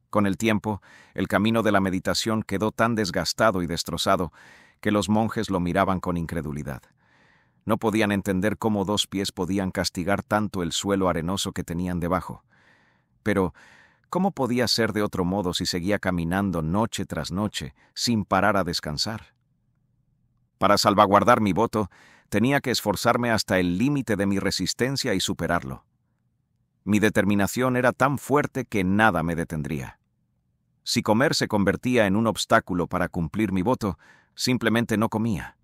Con el tiempo, el camino de la meditación quedó tan desgastado y destrozado que los monjes lo miraban con incredulidad. No podían entender cómo 2 pies podían castigar tanto el suelo arenoso que tenían debajo. Pero, ¿cómo podía ser de otro modo si seguía caminando noche tras noche sin parar a descansar? Para salvaguardar mi voto, tenía que esforzarme hasta el límite de mi resistencia y superarlo. Mi determinación era tan fuerte que nada me detendría. Si comer se convertía en un obstáculo para cumplir mi voto, simplemente no comía.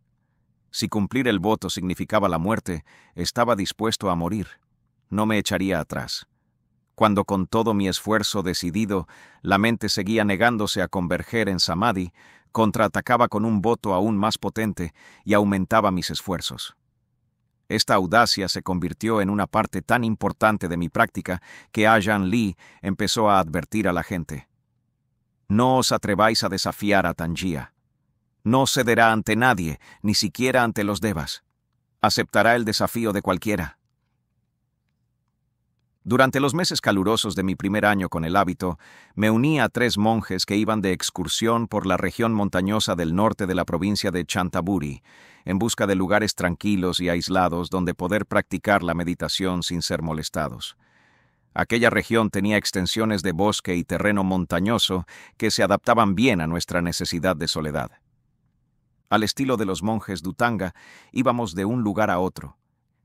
Si cumplir el voto significaba la muerte, estaba dispuesto a morir. No me echaría atrás. Cuando con todo mi esfuerzo decidido, la mente seguía negándose a converger en samadhi, contraatacaba con un voto aún más potente y aumentaba mis esfuerzos. Esta audacia se convirtió en una parte tan importante de mi práctica que Ajahn Lee empezó a advertir a la gente. No os atreváis a desafiar a Tanjia. No cederá ante nadie, ni siquiera ante los devas. Aceptará el desafío de cualquiera. Durante los meses calurosos de mi primer año con el hábito, me uní a 3 monjes que iban de excursión por la región montañosa del norte de la provincia de Chantaburi, en busca de lugares tranquilos y aislados donde poder practicar la meditación sin ser molestados. Aquella región tenía extensiones de bosque y terreno montañoso que se adaptaban bien a nuestra necesidad de soledad. Al estilo de los monjes Dhutanga, íbamos de un lugar a otro,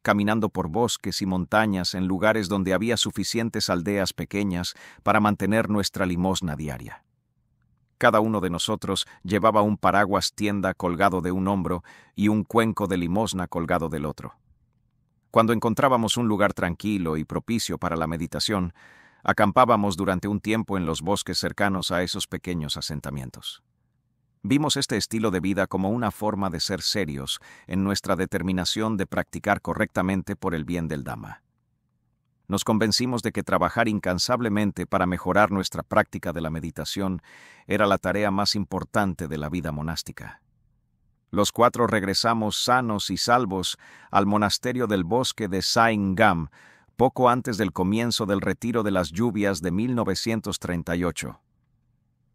caminando por bosques y montañas en lugares donde había suficientes aldeas pequeñas para mantener nuestra limosna diaria. Cada uno de nosotros llevaba un paraguas tienda colgado de un hombro y un cuenco de limosna colgado del otro. Cuando encontrábamos un lugar tranquilo y propicio para la meditación, acampábamos durante un tiempo en los bosques cercanos a esos pequeños asentamientos. Vimos este estilo de vida como una forma de ser serios en nuestra determinación de practicar correctamente por el bien del Dhamma. Nos convencimos de que trabajar incansablemente para mejorar nuestra práctica de la meditación era la tarea más importante de la vida monástica. Los 4 regresamos sanos y salvos al monasterio del bosque de Saingam poco antes del comienzo del retiro de las lluvias de 1938.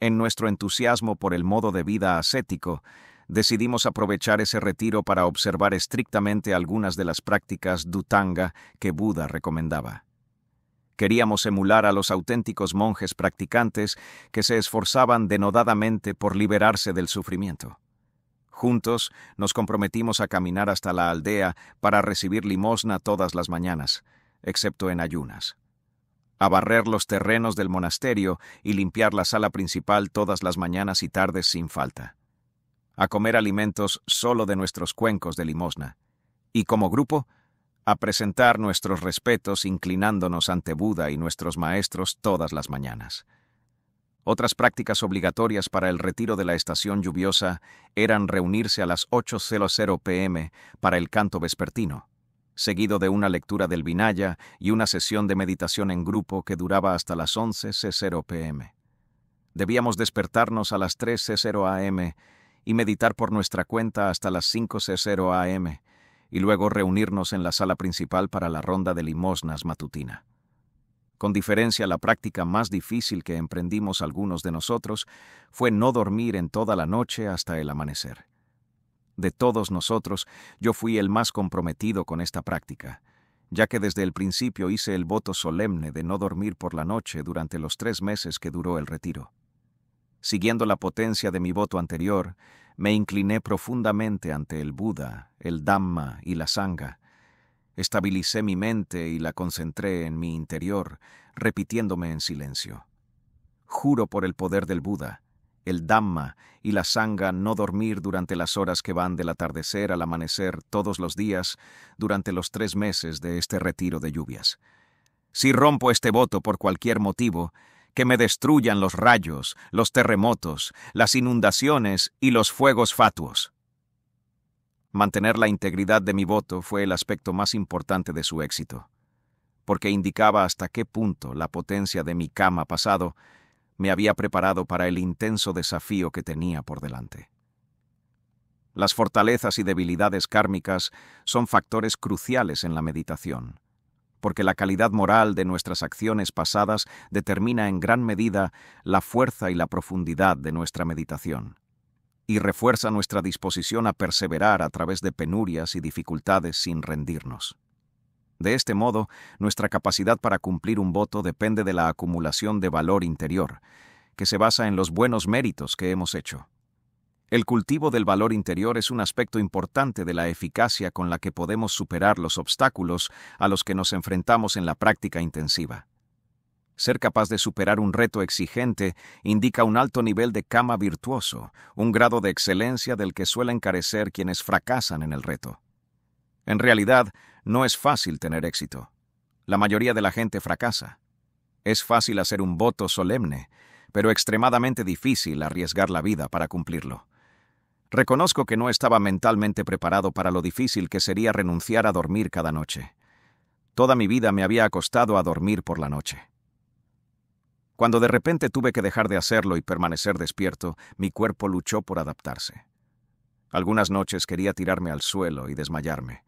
En nuestro entusiasmo por el modo de vida ascético, decidimos aprovechar ese retiro para observar estrictamente algunas de las prácticas Dhutanga que Buda recomendaba. Queríamos emular a los auténticos monjes practicantes que se esforzaban denodadamente por liberarse del sufrimiento. Juntos nos comprometimos a caminar hasta la aldea para recibir limosna todas las mañanas, excepto en ayunas, a barrer los terrenos del monasterio y limpiar la sala principal todas las mañanas y tardes sin falta, a comer alimentos solo de nuestros cuencos de limosna, y como grupo, a presentar nuestros respetos inclinándonos ante Buda y nuestros maestros todas las mañanas. Otras prácticas obligatorias para el retiro de la estación lluviosa eran reunirse a las 8:00 p.m. para el canto vespertino, seguido de una lectura del Vinaya y una sesión de meditación en grupo que duraba hasta las 11:00 p.m. Debíamos despertarnos a las 3:00 a.m. y meditar por nuestra cuenta hasta las 5:00 a.m., y luego reunirnos en la sala principal para la ronda de limosnas matutina. Con diferencia, la práctica más difícil que emprendimos algunos de nosotros fue no dormir en toda la noche hasta el amanecer. De todos nosotros, yo fui el más comprometido con esta práctica, ya que desde el principio hice el voto solemne de no dormir por la noche durante los 3 meses que duró el retiro. Siguiendo la potencia de mi voto anterior, me incliné profundamente ante el Buda, el Dhamma y la Sangha. Estabilicé mi mente y la concentré en mi interior, repitiéndome en silencio. Juro por el poder del Buda, el Dhamma y la Sangha no dormir durante las horas que van del atardecer al amanecer todos los días durante los 3 meses de este retiro de lluvias. Si rompo este voto por cualquier motivo, que me destruyan los rayos, los terremotos, las inundaciones y los fuegos fatuos. Mantener la integridad de mi voto fue el aspecto más importante de su éxito, porque indicaba hasta qué punto la potencia de mi karma pasado me había preparado para el intenso desafío que tenía por delante. Las fortalezas y debilidades kármicas son factores cruciales en la meditación, porque la calidad moral de nuestras acciones pasadas determina en gran medida la fuerza y la profundidad de nuestra meditación, y refuerza nuestra disposición a perseverar a través de penurias y dificultades sin rendirnos. De este modo, nuestra capacidad para cumplir un voto depende de la acumulación de valor interior, que se basa en los buenos méritos que hemos hecho. El cultivo del valor interior es un aspecto importante de la eficacia con la que podemos superar los obstáculos a los que nos enfrentamos en la práctica intensiva. Ser capaz de superar un reto exigente indica un alto nivel de karma virtuoso, un grado de excelencia del que suelen carecer quienes fracasan en el reto. En realidad, no es fácil tener éxito. La mayoría de la gente fracasa. Es fácil hacer un voto solemne, pero extremadamente difícil arriesgar la vida para cumplirlo. Reconozco que no estaba mentalmente preparado para lo difícil que sería renunciar a dormir cada noche. Toda mi vida me había acostado a dormir por la noche. Cuando de repente tuve que dejar de hacerlo y permanecer despierto, mi cuerpo luchó por adaptarse. Algunas noches quería tirarme al suelo y desmayarme,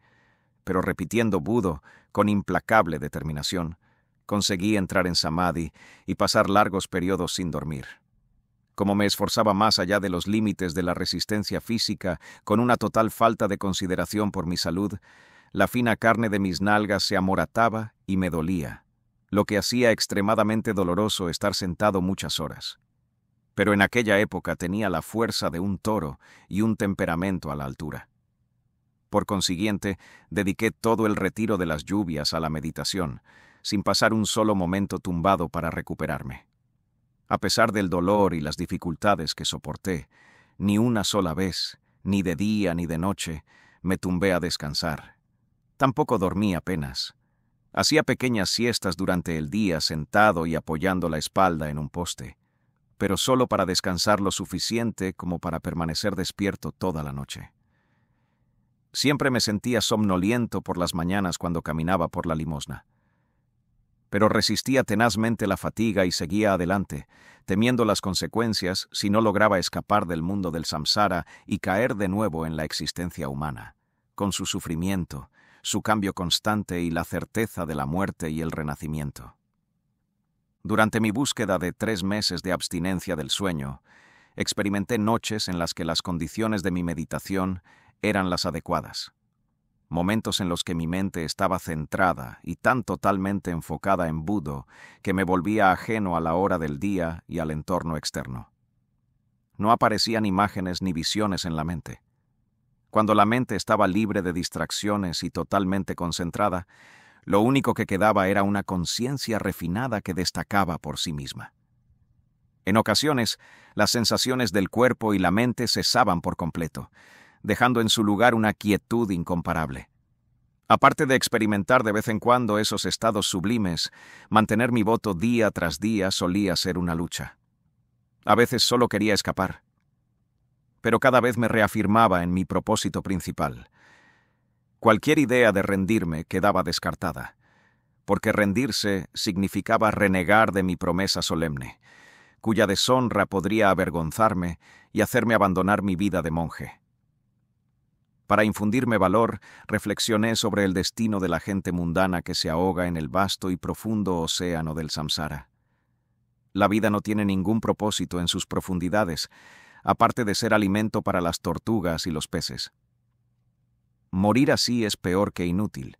pero repitiendo Budo con implacable determinación, conseguí entrar en samadhi y pasar largos periodos sin dormir. Como me esforzaba más allá de los límites de la resistencia física, con una total falta de consideración por mi salud, la fina carne de mis nalgas se amorataba y me dolía, lo que hacía extremadamente doloroso estar sentado muchas horas. Pero en aquella época tenía la fuerza de un toro y un temperamento a la altura. Por consiguiente, dediqué todo el retiro de las lluvias a la meditación, sin pasar un solo momento tumbado para recuperarme. A pesar del dolor y las dificultades que soporté, ni una sola vez, ni de día ni de noche, me tumbé a descansar. Tampoco dormí apenas. Hacía pequeñas siestas durante el día sentado y apoyando la espalda en un poste, pero solo para descansar lo suficiente como para permanecer despierto toda la noche. Siempre me sentía somnoliento por las mañanas cuando caminaba por la limosna. Pero resistía tenazmente la fatiga y seguía adelante, temiendo las consecuencias si no lograba escapar del mundo del samsara y caer de nuevo en la existencia humana, con su sufrimiento, su cambio constante y la certeza de la muerte y el renacimiento. Durante mi búsqueda de 3 meses de abstinencia del sueño, experimenté noches en las que las condiciones de mi meditación eran las adecuadas. Momentos en los que mi mente estaba centrada y tan totalmente enfocada en Budo que me volvía ajeno a la hora del día y al entorno externo. No aparecían imágenes ni visiones en la mente. Cuando la mente estaba libre de distracciones y totalmente concentrada, lo único que quedaba era una conciencia refinada que destacaba por sí misma. En ocasiones, las sensaciones del cuerpo y la mente cesaban por completo, dejando en su lugar una quietud incomparable. Aparte de experimentar de vez en cuando esos estados sublimes, mantener mi voto día tras día solía ser una lucha. A veces solo quería escapar, pero cada vez me reafirmaba en mi propósito principal. Cualquier idea de rendirme quedaba descartada, porque rendirse significaba renegar de mi promesa solemne, cuya deshonra podría avergonzarme y hacerme abandonar mi vida de monje. Para infundirme valor, reflexioné sobre el destino de la gente mundana que se ahoga en el vasto y profundo océano del samsara. La vida no tiene ningún propósito en sus profundidades, aparte de ser alimento para las tortugas y los peces. Morir así es peor que inútil.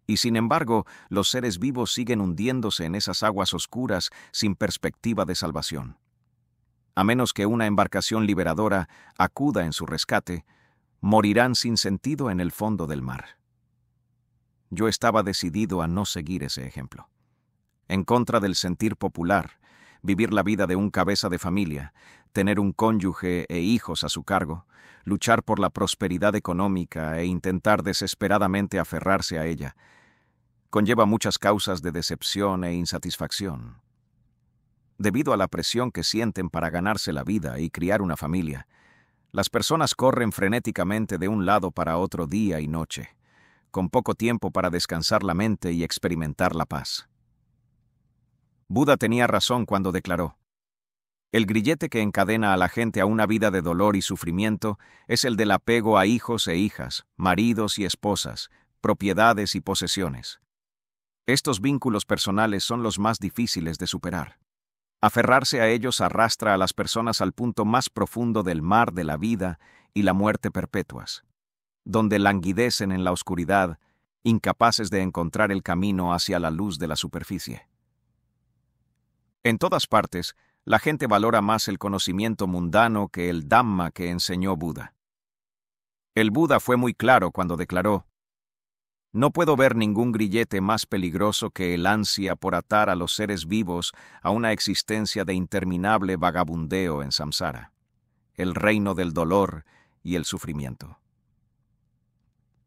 Y sin embargo, los seres vivos siguen hundiéndose en esas aguas oscuras sin perspectiva de salvación. A menos que una embarcación liberadora acuda en su rescate, morirán sin sentido en el fondo del mar. Yo estaba decidido a no seguir ese ejemplo. En contra del sentir popular, vivir la vida de un cabeza de familia, tener un cónyuge e hijos a su cargo, luchar por la prosperidad económica e intentar desesperadamente aferrarse a ella, conlleva muchas causas de decepción e insatisfacción. Debido a la presión que sienten para ganarse la vida y criar una familia, las personas corren frenéticamente de un lado para otro día y noche, con poco tiempo para descansar la mente y experimentar la paz. Buda tenía razón cuando declaró: el grillete que encadena a la gente a una vida de dolor y sufrimiento es el del apego a hijos e hijas, maridos y esposas, propiedades y posesiones. Estos vínculos personales son los más difíciles de superar. Aferrarse a ellos arrastra a las personas al punto más profundo del mar de la vida y la muerte perpetuas, donde languidecen en la oscuridad, incapaces de encontrar el camino hacia la luz de la superficie. En todas partes, la gente valora más el conocimiento mundano que el Dhamma que enseñó Buda. El Buda fue muy claro cuando declaró: no puedo ver ningún grillete más peligroso que el ansia por atar a los seres vivos a una existencia de interminable vagabundeo en samsara, el reino del dolor y el sufrimiento.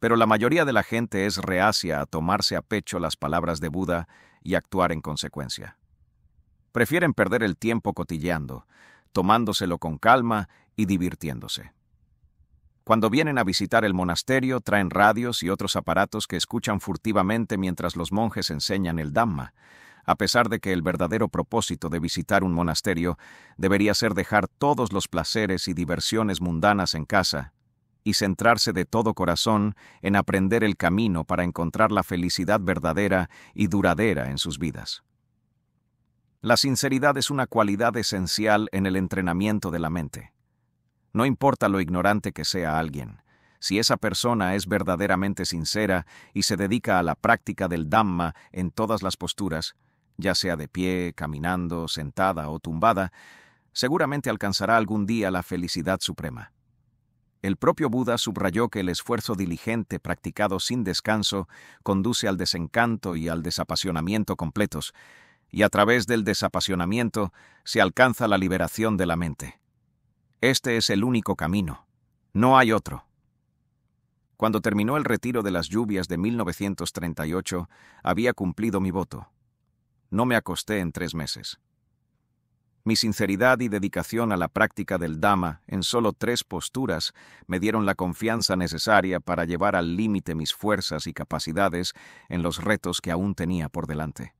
Pero la mayoría de la gente es reacia a tomarse a pecho las palabras de Buda y actuar en consecuencia. Prefieren perder el tiempo cotilleando, tomándoselo con calma y divirtiéndose. Cuando vienen a visitar el monasterio, traen radios y otros aparatos que escuchan furtivamente mientras los monjes enseñan el Dhamma, a pesar de que el verdadero propósito de visitar un monasterio debería ser dejar todos los placeres y diversiones mundanas en casa y centrarse de todo corazón en aprender el camino para encontrar la felicidad verdadera y duradera en sus vidas. La sinceridad es una cualidad esencial en el entrenamiento de la mente. No importa lo ignorante que sea alguien, Si esa persona es verdaderamente sincera y se dedica a la práctica del Dhamma en todas las posturas, ya sea de pie, caminando, sentada o tumbada, seguramente alcanzará algún día la felicidad suprema. El propio Buda subrayó que el esfuerzo diligente practicado sin descanso conduce al desencanto y al desapasionamiento completos, y a través del desapasionamiento se alcanza la liberación de la mente. Este es el único camino. No hay otro. Cuando terminó el retiro de las lluvias de 1938, había cumplido mi voto. No me acosté en 3 meses. Mi sinceridad y dedicación a la práctica del Dhamma en solo 3 posturas me dieron la confianza necesaria para llevar al límite mis fuerzas y capacidades en los retos que aún tenía por delante.